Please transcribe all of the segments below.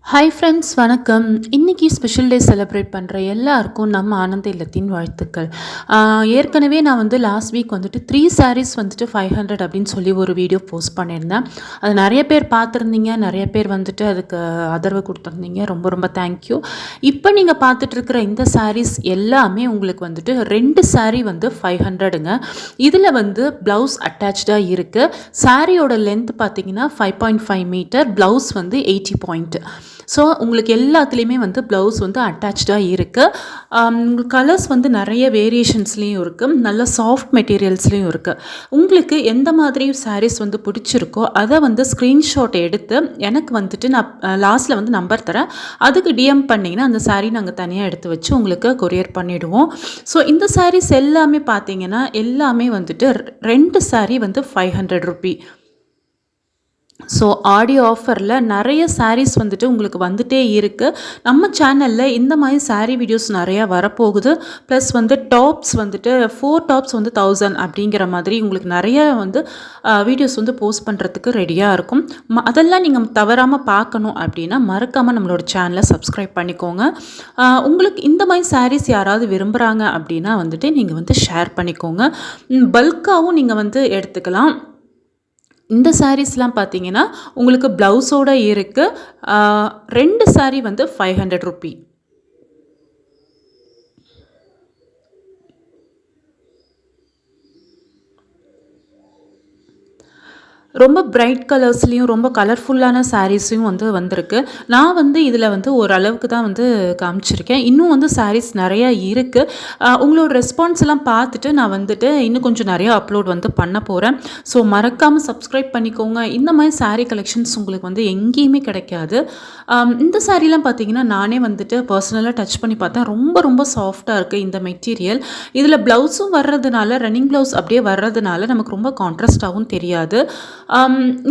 Hi friends வணக்கம். இன்னைக்கு special day celebrate பண்ணுற எல்லாருக்கும் நம்ம ஆனந்த இல்லத்தின் வாழ்த்துக்கள். ஏற்கனவே நான் வந்து லாஸ்ட் வீக் வந்துட்டு 3 சாரீஸ் வந்துட்டு 500 அப்படின்னு சொல்லி ஒரு வீடியோ போஸ்ட் பண்ணியிருந்தேன். அது நிறைய பேர் பார்த்துருந்தீங்க, நிறைய பேர் வந்துட்டு அதுக்கு ஆதரவு கொடுத்துருந்தீங்க. ரொம்ப ரொம்ப தேங்க்யூ. இப்போ நீங்கள் பார்த்துட்ருக்கிற இந்த சாரீஸ் எல்லாமே உங்களுக்கு வந்துட்டு 2 சாரீ வந்து 500ங்க. இதில் வந்து ப்ளவுஸ் அட்டாச்சாக இருக்குது. சாரியோட லென்த் பார்த்தீங்கன்னா 5.5 மீட்டர், ப்ளவுஸ் வந்து 80 பாயிண்ட். ஸோ உங்களுக்கு எல்லாத்துலேயுமே வந்து ப்ளவுஸ் வந்து அட்டாச்சாக இருக்குது. கலர்ஸ் வந்து நிறைய வேரியேஷன்ஸ்லேயும் இருக்குது, நல்ல சாஃப்ட் மெட்டீரியல்ஸ்லேயும் இருக்குது. உங்களுக்கு எந்த மாதிரி சாரீஸ் வந்து பிடிச்சிருக்கோ அதை வந்து ஸ்க்ரீன்ஷாட் எடுத்து எனக்கு வந்துட்டு நான் லாஸ்ட்டில் வந்து நம்பர் தரேன், அதுக்கு டிஎம் பண்ணிங்கன்னா அந்த சாரீ நாங்கள் தனியாக எடுத்து வச்சு உங்களுக்கு கொரியர் பண்ணிவிடுவோம். ஸோ இந்த சாரீஸ் எல்லாமே பார்த்தீங்கன்னா எல்லாமே வந்துட்டு 2 சாரீ வந்து 500 ரூபி. ஸோ ஆடியோ ஆஃபரில் நிறைய சாரீஸ் வந்துட்டு உங்களுக்கு வந்துகிட்டே இருக்குது. நம்ம சேனலில் இந்த மாதிரி சாரீ வீடியோஸ் நிறையா வரப்போகுது. ப்ளஸ் வந்து டாப்ஸ் வந்துட்டு 4 டாப்ஸ் வந்து 1000 அப்படிங்கிற மாதிரி உங்களுக்கு நிறைய வந்து வீடியோஸ் வந்து போஸ்ட் பண்ணுறதுக்கு ரெடியாக இருக்கும். அதெல்லாம் நீங்கள் தவறாமல் பார்க்கணும் அப்படின்னா மறக்காமல் நம்மளோட சேனலை சப்ஸ்கிரைப் பண்ணிக்கோங்க. உங்களுக்கு இந்த மாதிரி சாரீஸ் யாராவது விரும்புகிறாங்க அப்படின்னா வந்துட்டு நீங்கள் வந்து ஷேர் பண்ணிக்கோங்க. பல்காகவும் நீங்கள் வந்து எடுத்துக்கலாம். இந்த சாரீஸ்லாம் பார்த்தீங்கன்னா உங்களுக்கு ப்ளவுஸோடு இருக்குது. 2 சாரீ வந்து 500 ரூபி. ரொம்ப பிரைட் கலர்ஸ்லேயும் ரொம்ப கலர்ஃபுல்லான சாரீஸையும் வந்து வந்திருக்கு. நான் வந்து இதில் வந்து ஓரளவுக்கு தான் வந்து காமிச்சிருக்கேன். இன்னும் வந்து சாரீஸ் நிறையா இருக்குது. உங்களோட ரெஸ்பான்ஸ் எல்லாம் பார்த்துட்டு நான் வந்துட்டு இன்னும் கொஞ்சம் நிறையா அப்லோட் வந்து பண்ண போகிறேன். ஸோ மறக்காமல் சப்ஸ்கிரைப் பண்ணிக்கோங்க. இந்த மாதிரி சாரீ கலெக்ஷன்ஸ் உங்களுக்கு வந்து எங்கேயுமே கிடைக்காது. இந்த சாரீலாம் பார்த்தீங்கன்னா நானே வந்துட்டு பர்சனலாக டச் பண்ணி பார்த்தேன். ரொம்ப ரொம்ப சாஃப்டாக இருக்குது இந்த மெட்டீரியல். இதில் ப்ளவுஸும் வர்றதுனால, ரன்னிங் ப்ளவுஸ் அப்படியே வர்றதுனால நமக்கு ரொம்ப கான்ட்ராஸ்டாகவும் தெரியாது.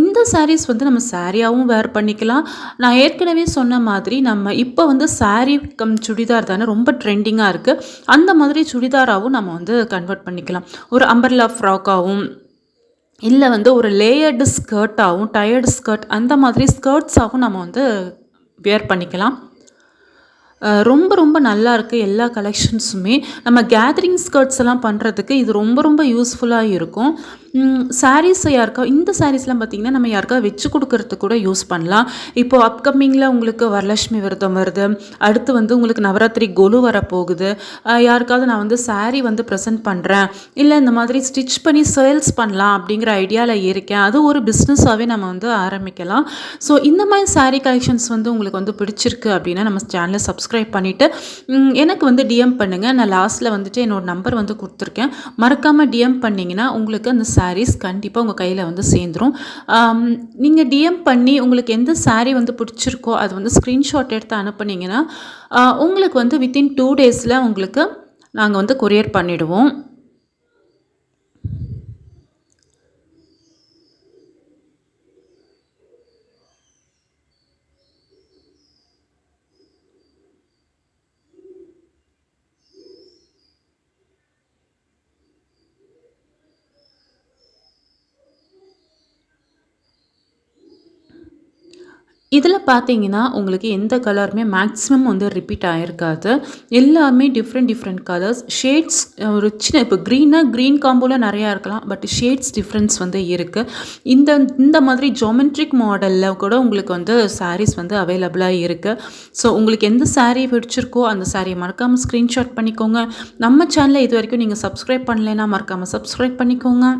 இந்த சாரீஸ் வந்து நம்ம சாரியாகவும் வேர் பண்ணிக்கலாம். நான் ஏற்கனவே சொன்ன மாதிரி நம்ம இப்போ வந்து சாரீ சுடிதார் தானே ரொம்ப ட்ரெண்டிங்காக இருக்குது. அந்த மாதிரி சுடிதாராகவும் நம்ம வந்து கன்வெர்ட் பண்ணிக்கலாம். ஒரு அம்பர்லா ஃப்ராக்காகவும் இல்லை வந்து ஒரு லேயர்டு ஸ்கர்ட்டாகவும், டயர்டு ஸ்கர்ட் அந்த மாதிரி ஸ்கர்ட்ஸாகவும் நம்ம வந்து வேர் பண்ணிக்கலாம். ரொம்ப ரொம்ப நல்லாயிருக்கு எல்லா கலெக்ஷன்ஸுமே. நம்ம கேதரிங் ஸ்கர்ட்ஸ் எல்லாம் பண்ணுறதுக்கு இது ரொம்ப ரொம்ப யூஸ்ஃபுல்லாக இருக்கும். சாரீஸ் யாருக்கா இந்த சாரீஸ்லாம் பார்த்திங்கன்னா நம்ம யாருக்கா வச்சு கொடுக்கறதுக்கு கூட யூஸ் பண்ணலாம். இப்போது அப்கமிங்கில் உங்களுக்கு வரலட்சுமி விரதம் வருது, அடுத்து வந்து உங்களுக்கு நவராத்திரி கொலு வரப்போகுது. யாருக்காவது நான் வந்து சாரீ வந்து ப்ரெசென்ட் பண்ணுறேன், இல்லை இந்த மாதிரி ஸ்டிச் பண்ணி சேல்ஸ் பண்ணலாம் அப்படிங்கிற ஐடியாவில் இருக்கேன், அது ஒரு பிஸ்னஸாகவே நம்ம வந்து ஆரம்பிக்கலாம். ஸோ இந்த மாதிரி சாரீ கலெக்ஷன்ஸ் வந்து உங்களுக்கு வந்து பிடிச்சிருக்கு அப்படின்னா நம்ம சேனலை சப்ஸ்கிரைப் பண்ணிவிட்டு எனக்கு வந்து டிஎம் பண்ணுங்கள். நான் லாஸ்ட்டில் வந்துட்டு என்னோடய நம்பர் வந்து கொடுத்துருக்கேன். மறக்காமல் டிஎம் பண்ணிங்கன்னா உங்களுக்கு அந்த சாரீஸ் கண்டிப்பாக உங்கள் கையில் வந்து சேர்ந்துரும். நீங்கள் டிஎம் பண்ணி உங்களுக்கு எந்த சாரீ வந்து பிடிச்சிருக்கோ அது வந்து ஸ்க்ரீன்ஷாட் எடுத்து அனுப்புனீங்கன்னா உங்களுக்கு வந்து வித்தின் 2 டேஸில் உங்களுக்கு நாங்கள் வந்து கொரியர் பண்ணிவிடுவோம். இதில் பார்த்தீங்கன்னா உங்களுக்கு எந்த கலருமே மேக்ஸிமம் வந்து ரிப்பீட் ஆகிருக்காது. எல்லாமே டிஃப்ரெண்ட் கலர்ஸ் ஷேட்ஸ். ஒரு சின்ன இப்போ க்ரீன் காம்போவில் நிறையா இருக்கலாம், பட் ஷேட்ஸ் டிஃப்ரென்ஸ் வந்து இருக்குது. இந்த மாதிரி ஜோமெட்ரிக் மாடலில் கூட உங்களுக்கு வந்து சாரீஸ் வந்து அவைலபிளாக இருக்குது. ஸோ உங்களுக்கு எந்த சாரீ பிடிச்சிருக்கோ அந்த சாரியை மறக்காமல் ஸ்க்ரீன்ஷாட் பண்ணிக்கோங்க. நம்ம சேனலை இது வரைக்கும் நீங்கள் சப்ஸ்கிரைப் பண்ணலைன்னா மறக்காமல் சப்ஸ்கிரைப் பண்ணிக்கோங்க.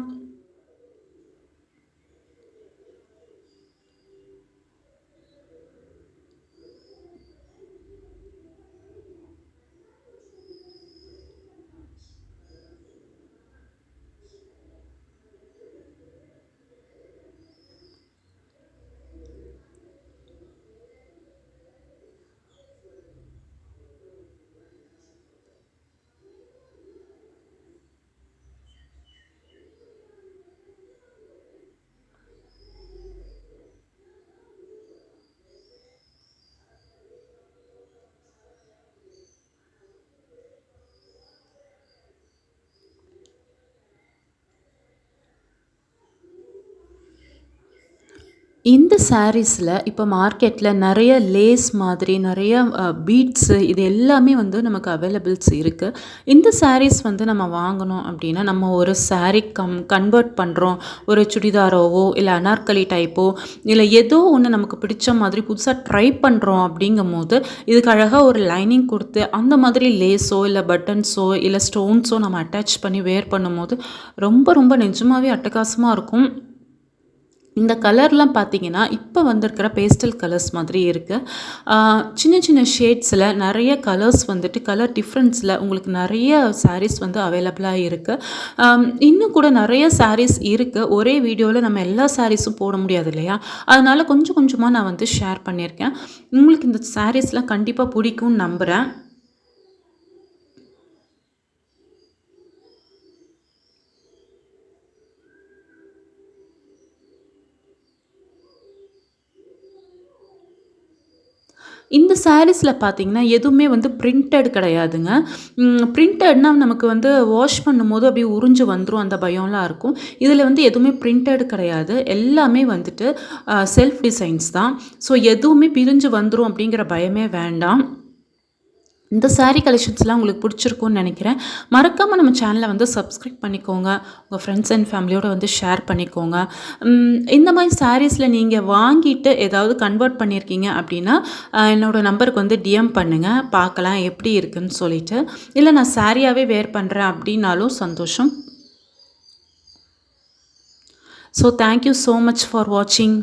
இந்த சாரீஸில் இப்போ மார்க்கெட்டில் நெறைய லேஸ் மாதிரி நெறைய பீட்ஸு இது எல்லாமே வந்து நமக்கு அவைலபிள்ஸ் இருக்குது. இந்த சாரீஸ் வந்து நம்ம வாங்கணும் அப்படின்னா, நம்ம ஒரு சாரீ கன்வெர்ட் பண்ணுறோம். ஒரு சுடிதாரோவோ, இல்ல அனார்கலி டைப்போ, இல்ல ஏதோ ஒண்ணு நமக்கு பிடிச்ச மாதிரி புதுசா ட்ரை பண்றோம் அப்படிங்கும்போது, இதுக்கு அழகா ஒரு லைனிங் குடுத்து, அந்த மாதிரி லேஸோ, இல்ல பட்டன்ஸோ, இல்ல ஸ்டோன்ஸோ நம்ம அட்டாச் பண்ணி வேர் பண்ணும்போது, ரொம்ப ரொம்ப நிஜமாவே அட்டகாசமா இருக்கும். இந்த கலர்லாம் பார்த்தீங்கன்னா, இப்ப வந்திருக்கிற பேஸ்டல் கலர்ஸ் மாதிரி இருக்கு. ஆ சின்ன சின்ன ஷேட்ஸில நெறைய கலர்ஸ் வந்துட்டு கலர் டிஃப்ரென்ஸில உங்களுக்கு நெறைய சாரீஸ் வந்து அவைலபிளா இருக்கு. இன்னும் கூட நெறைய சாரீஸ் இருக்கு. ஒரே வீடியோல நம்ம எல்லா சாரீஸும் போட முடியாது இல்லையா? அதனால கொஞ்சம் கொஞ்சமா நான் வந்து ஷேர் பண்ணியிருக்கேன். உங்களுக்கு இந்த சாரீஸ்லாம் கண்டிப்பா பிடிக்கும்னு நம்புறேன். இந்த சாரீஸ்ல பார்த்தீங்கன்னா, எதுவுமே வந்து பிரிண்டட் கிடையாதுங்க. பிரிண்டட்னா நமக்கு வந்து வாஷ் பண்ணும்போது அப்படியே உறிஞ்சு வந்துரும் அந்த பயம்லாம் இருக்கும். இதில வந்து எதுவுமே பிரிண்டட் கிடையாது. எல்லாமே வந்துட்டு செல்ஃப் டிசைன்ஸ் தான். ஸோ எதுவுமே பிரிஞ்சு வந்துரும் அப்படிங்கிற பயமே வேண்டாம். இந்த சாரீ கலெக்ஷன்ஸ்லாம் உங்களுக்கு பிடிச்சிருக்கும்னு நினைக்கிறேன். மறக்காம நம்ம சேனல வந்து சப்ஸ்கிரைப் பண்ணிக்கோங்க. உங்க ஃப்ரெண்ட்ஸ் அண்ட் ஃபேமிலியோட வந்து ஷேர் பண்ணிக்கோங்க. இந்த மாரி சாரீஸ்ல நீங்க வாங்கிட்டு ஏதாவது கன்வெர்ட் பண்ணியிருக்கீங்க அப்படின்னா, என்னோட நம்பருக்கு வந்து டிஎம் பண்ணுங்க. பார்க்கலாம் எப்படி இருக்குன்னு சொல்லிட்டு. இல்ல நான் சாரியாவே வேர் பண்றேன் அப்படின்னாலும் சந்தோஷம். So thank you so much for வாட்சிங்.